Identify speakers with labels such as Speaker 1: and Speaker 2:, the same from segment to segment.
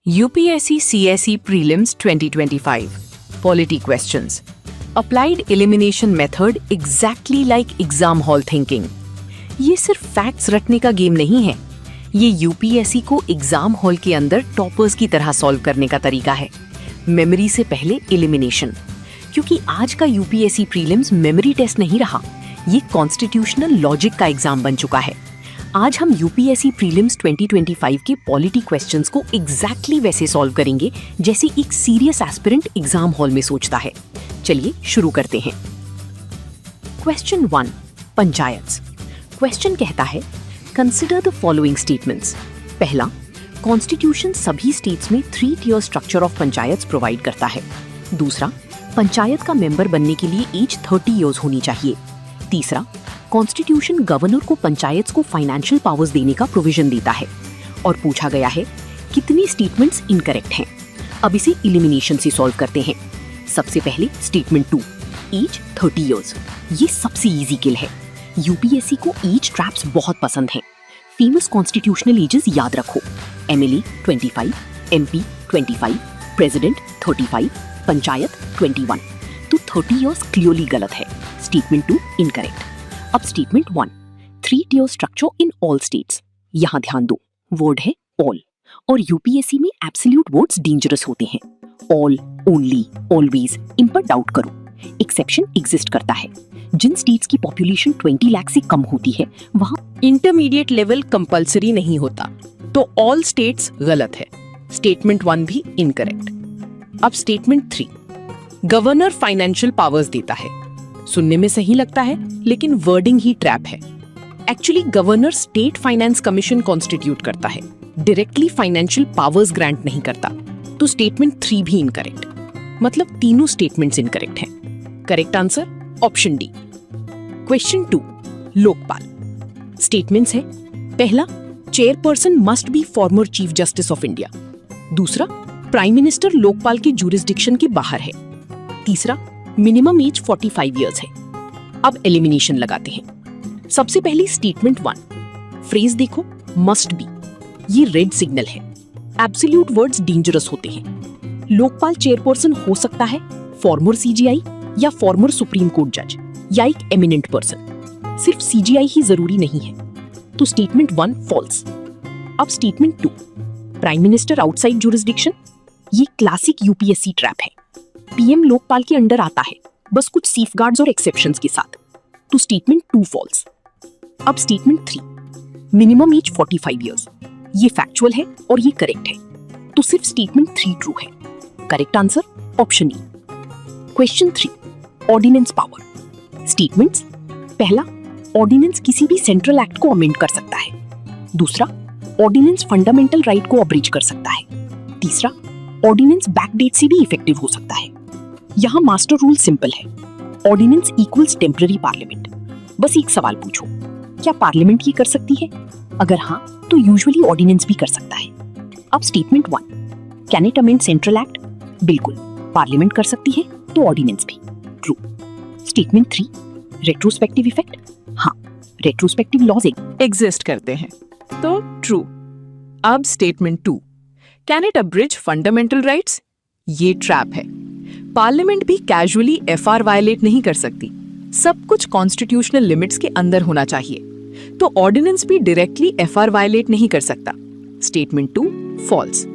Speaker 1: UPSC CSE Prelims 2025 Polity Questions. Applied elimination method exactly like exam hall thinking. ये सिर्फ facts रटने का game नहीं है, ये यूपीएससी को एग्जाम हॉल के अंदर टॉपर्स की तरह सॉल्व करने का तरीका है। मेमोरी से पहले एलिमिनेशन, क्योंकि आज का यूपीएससी प्रीलिम्स मेमोरी टेस्ट नहीं रहा, ये कॉन्स्टिट्यूशनल लॉजिक का एग्जाम बन चुका है। आज हम यूपीएससी प्रीलिम्स 2025 के पॉलिटी क्वेश्चंस को एग्जैक्टली वैसे सॉल्व करेंगे जैसे एक सीरियस एस्पिरेंट एग्जाम हॉल में सोचता है। चलिए शुरू करते हैं। क्वेश्चन 1, पंचायत। क्वेश्चन कहता है कंसिडर द फॉलोइंग स्टेटमेंट्स। पहला, कॉन्स्टिट्यूशन सभी स्टेट्स में 3 tier structure of panchayat provide करता है। दूसरा, पंचायत का मेंबर बनने के लिए एज 30 इयर्स होनी चाहिए। तीसरा, कॉन्स्टिट्यूशन गवर्नर को पंचायत को फाइनेंशियल पावर्स देने का प्रोविजन देता है। और पूछा गया है कितनी स्टेटमेंट्स इनकरेक्ट हैं। अब इसे एलिमिनेशन से सॉल्व करते हैं। सबसे पहले स्टेटमेंट 2, एज 30 इयर्स। ये सबसे इजी किल है। यूपीएससी को एज ट्रैप्स बहुत पसंद हैं। फेमस कॉन्स्टिट्यूशनल एजेस याद रखो। MLA 25, MP 25, president 35, panchayat 21। तो 30 इयर्स क्लियरली गलत है। Statement 2 incorrect. अब statement 1, 3 tier structure in all states. यहाँ ध्यान दो, वर्ड है ऑल, और यूपीएससी में एब्सोल्यूट वर्ड्स डेंजरस होते हैं। ऑल, ओनली, ऑलवेज, इन पर डाउट करो। एक्सेप्शन एग्जिस्ट करता है। जिन स्टेट्स की पॉपुलेशन 20 लाख से कम होती है वहां
Speaker 2: इंटरमीडिएट लेवल कंपलसरी नहीं होता, तो ऑल स्टेट्स गलत है। स्टेटमेंट 1 भी इनकरेक्ट। अब स्टेटमेंट 3, गवर्नर फाइनेंशियल पावर्स देता है। सुनने में सही लगता है, लेकिन वर्डिंग ही ट्रैप है। Actually governor state finance commission constitute करता है, डायरेक्टली फाइनेंशियल पावर्स ग्रांट नहीं करता। तो स्टेटमेंट 3 भी इनकरेक्ट। मतलब तीनों स्टेटमेंट्स इनकरेक्ट हैं। Correct answer option D. Question 2, Lokpal. Statements है, पहला, chairperson must be former chief justice of India. दूसरा, प्राइम मिनिस्टर लोकपाल के जुरिस्डिक्शन के बाहर है। तीसरा, मिनिमम एज 45 इयर्स है। अब एलिमिनेशन लगाते हैं। सबसे पहले स्टेटमेंट 1, फ्रेज देखो, मस्ट बी। ये रेड सिग्नल है। एब्सोल्यूट वर्ड्स डेंजरस होते हैं। लोकपाल चेयरपर्सन हो सकता है फॉर्मर सीजीआई या फॉर्मर सुप्रीम कोर्ट जज या एक एमिनेंट पर्सन। सिर्फ सीजीआई ही जरूरी नहीं है। तो स्टेटमेंट 1 फॉल्स। अब statement 2, prime minister outside jurisdiction. ये क्लासिक यूपीएससी ट्रैप है। पीएम लोकपाल के अंडर आता है, बस कुछ सेफगार्ड्स और एक्सेप्शंस के साथ। तो स्टेटमेंट 2 फॉल्स। अब स्टेटमेंट 3, मिनिमम एज 45 इयर्स। ये फैक्चुअल है और ये करेक्ट है। तो सिर्फ स्टेटमेंट 3 ट्रू है। Correct answer option E. Question 3, ordinance power. Statements, पहला, ऑर्डिनेंस किसी भी सेंट्रल एक्ट को अमेंड कर सकता है। दूसरा, ऑर्डिनेंस फंडामेंटल राइट को अब्रीच कर सकता है। तीसरा, ऑर्डिनेंस बैकडेट से भी इफेक्टिव हो सकता है। यहाँ मास्टर रूल सिंपल है, ऑर्डिनेंस इक्वल्स टेम्पररी पार्लियामेंट। बस एक सवाल पूछो, क्या पार्लियामेंट ये कर सकती है? अगर हाँ, तो यूजुअली ऑर्डिनेंस भी कर सकता है। अब statement 1, can it amend central act? बिल्कुल, पार्लियामेंट कर सकती है, तो ऑर्डिनेंस भी। ट्रू। Statement 3, retrospective effect. हाँ, रेट्रोस्पेक्टिव लॉज एग्जिस्ट करते हैं, तो ट्रू। अब statement 2, can it abridge fundamental rights? ये ट्रैप है। पार्लियामेंट भी कैजुअली एफआर वायलेट नहीं कर सकती। सब कुछ कॉन्स्टिट्यूशनल लिमिट्स के अंदर होना चाहिए। तो ऑर्डिनेंस भी डायरेक्टली एफआर वायलेट नहीं कर सकता। Statement 2 false.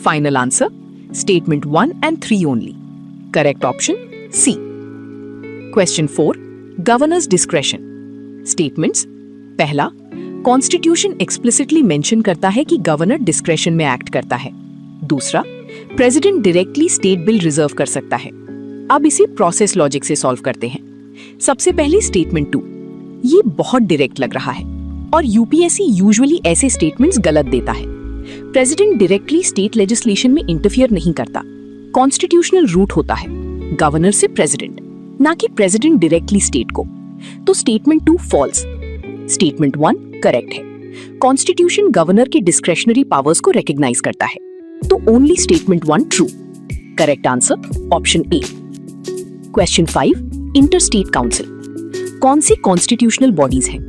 Speaker 2: Final answer statement 1 and 3 only. Correct option C. Question 4, governor's discretion. Statements, पहला, कॉन्स्टिट्यूशन एक्सप्लिसिटली मेंशन करता है कि गवर्नर डिस्क्रेशन में एक्ट करता है। दूसरा, president directly state bill reserve कर सकता है। अब इसे प्रोसेस लॉजिक से सॉल्व करते हैं। सबसे पहले स्टेटमेंट 2, ये बहुत डायरेक्ट लग रहा है और यूपीएससी यूजुअली ऐसे स्टेटमेंट्स गलत देता है। प्रेसिडेंट डायरेक्टली स्टेट लेजिस्लेशन में इंटरफियर नहीं करता। कॉन्स्टिट्यूशनल रूट होता है गवर्नर से प्रेसिडेंट, ना कि प्रेसिडेंट डायरेक्टली स्टेट को। तो स्टेटमेंट 2 फॉल्स। स्टेटमेंट 1 करेक्ट है। कॉन्स्टिट्यूशन गवर्नर के डिस्क्रेशनरी पावर्स को रिकॉग्नाइज करता है। तो only statement 1 true. Correct answer option A. Question 5, interstate council. कौन सी कॉन्स्टिट्यूशनल बॉडीज हैं?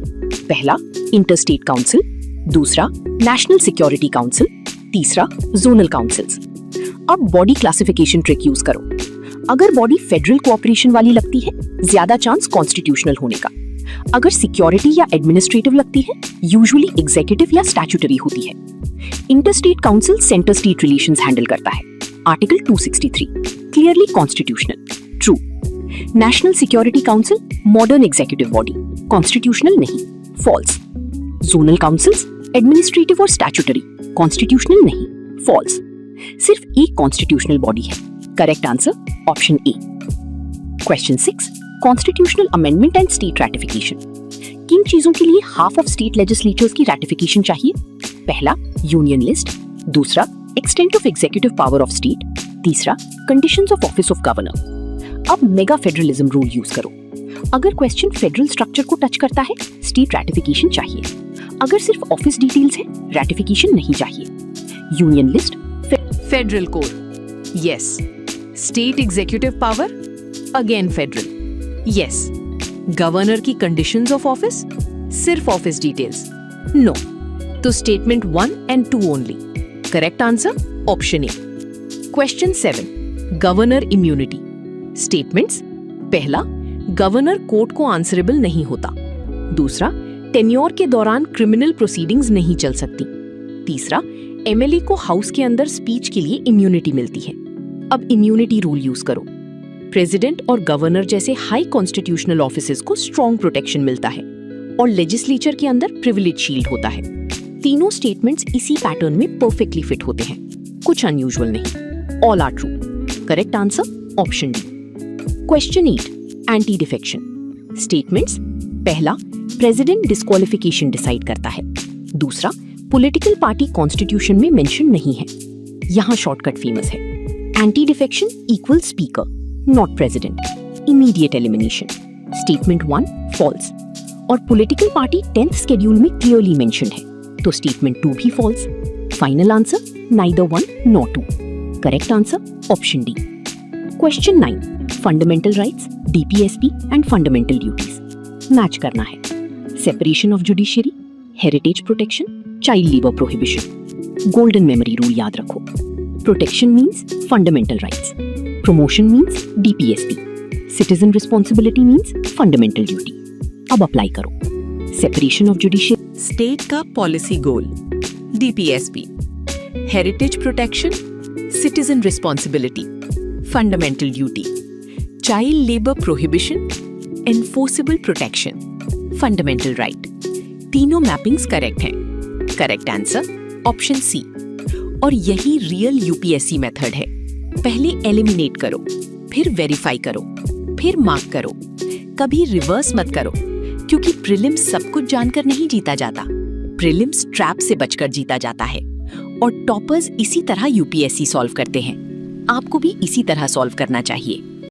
Speaker 2: पहला, इंटरस्टेट काउंसिल। दूसरा, नेशनल सिक्योरिटी काउंसिल। तीसरा, जोनल काउंसिल्स। अब बॉडी क्लासिफिकेशन ट्रिक यूज करो। अगर बॉडी फेडरल कोऑपरेशन वाली लगती है, ज्यादा चांस कॉन्स्टिट्यूशनल होने का। अगर सिक्योरिटी या एडमिनिस्ट्रेटिव लगती है, यूजुअली एग्जीक्यूटिव या स्टैट्यूटरी होती है। Interstate council centre state relations handle करता है। Article 263 clearly constitutional, true. National security council modern executive body, constitutional नहीं, फॉल्स। जोनल काउंसिल्स एडमिनिस्ट्रेटिव और स्टैट्यूटरी, कॉन्स्टिट्यूशनल नहीं, फॉल्स। सिर्फ एक कॉन्स्टिट्यूशनल बॉडी है। Correct answer option A. Question 6, constitutional amendment and state ratification. किन चीजों के लिए हाफ ऑफ स्टेट लेजिस्लेचर्स की रैटिफिकेशन चाहिए? पहला, यूनियन लिस्ट। दूसरा, extent of executive power of state. तीसरा, conditions of office of governor. अब मेगा फेडरलिज्म रूल यूज करो। अगर क्वेश्चन फेडरल स्ट्रक्चर को टच करता है, स्टेट रैटिफिकेशन चाहिए। अगर सिर्फ ऑफिस डिटेल्स है, रैटिफिकेशन नहीं चाहिए। Union list,
Speaker 1: federal code, yes. State executive power, again federal, yes. Governor की कंडीशंस ऑफ ऑफिस, सिर्फ ऑफिस डिटेल्स, नो। तो statement 1 and 2 only. Correct answer option A. Question 7, governor immunity. Statements, पहला, governor court को answerable नहीं होता। दूसरा, tenure के दौरान क्रिमिनल प्रोसीडिंग्स नहीं चल सकती। तीसरा, एमएलए को हाउस के अंदर स्पीच के लिए इम्यूनिटी मिलती है। अब इम्यूनिटी रूल यूज करो। प्रेसिडेंट और गवर्नर जैसे हाई कॉन्स्टिट्यूशनल ऑफिसेज को स्ट्रॉन्ग प्रोटेक्शन मिलता है और लेजिस्लेचर के अंदर प्रिविलेज शील्ड होता है। तीनों स्टेटमेंट्स इसी पैटर्न में परफेक्टली फिट होते हैं, कुछ अनयूजुअल नहीं। All are true. Correct answer option D. Question 8, anti defection. Statements, पहला, प्रेसिडेंट डिस्क्वालिफिकेशन डिसाइड करता है। दूसरा, पॉलिटिकल पार्टी कॉन्स्टिट्यूशन में मेंशन नहीं है। यहां शॉर्टकट फेमस है। Anti defection equal speaker, not president, immediate elimination. Statement 1 false और पॉलिटिकल पार्टी 10th शेड्यूल में क्लियरली मेंशन्ड है, तो स्टेटमेंट 2 भी false. Final answer neither 1 nor 2। Correct answer option D. Question 9, fundamental rights, DPSP and fundamental duties. Match करना है। Separation of judiciary, heritage protection, child labour prohibition. Golden memory rule याद रखो। Protection means fundamental rights, promotion means DPSP, citizen responsibility means fundamental duty. अब apply करो। Separation of judiciary, state का policy goal, DPSP. Heritage protection, citizen responsibility, fundamental duty. Child labour prohibition, enforceable protection, fundamental right. तीनों mappings correct हैं। Correct answer option C. और यही real UPSC method है। पहले eliminate करो, फिर वेरीफाई करो, फिर मार्क करो। कभी रिवर्स मत करो, क्योंकि प्रीलिम्स सब कुछ जानकर नहीं जीता जाता। प्रीलिम्स ट्रैप से बचकर जीता जाता है और टॉपर्स इसी तरह यूपीएससी सॉल्व करते हैं। आपको भी इसी तरह सॉल्व करना चाहिए।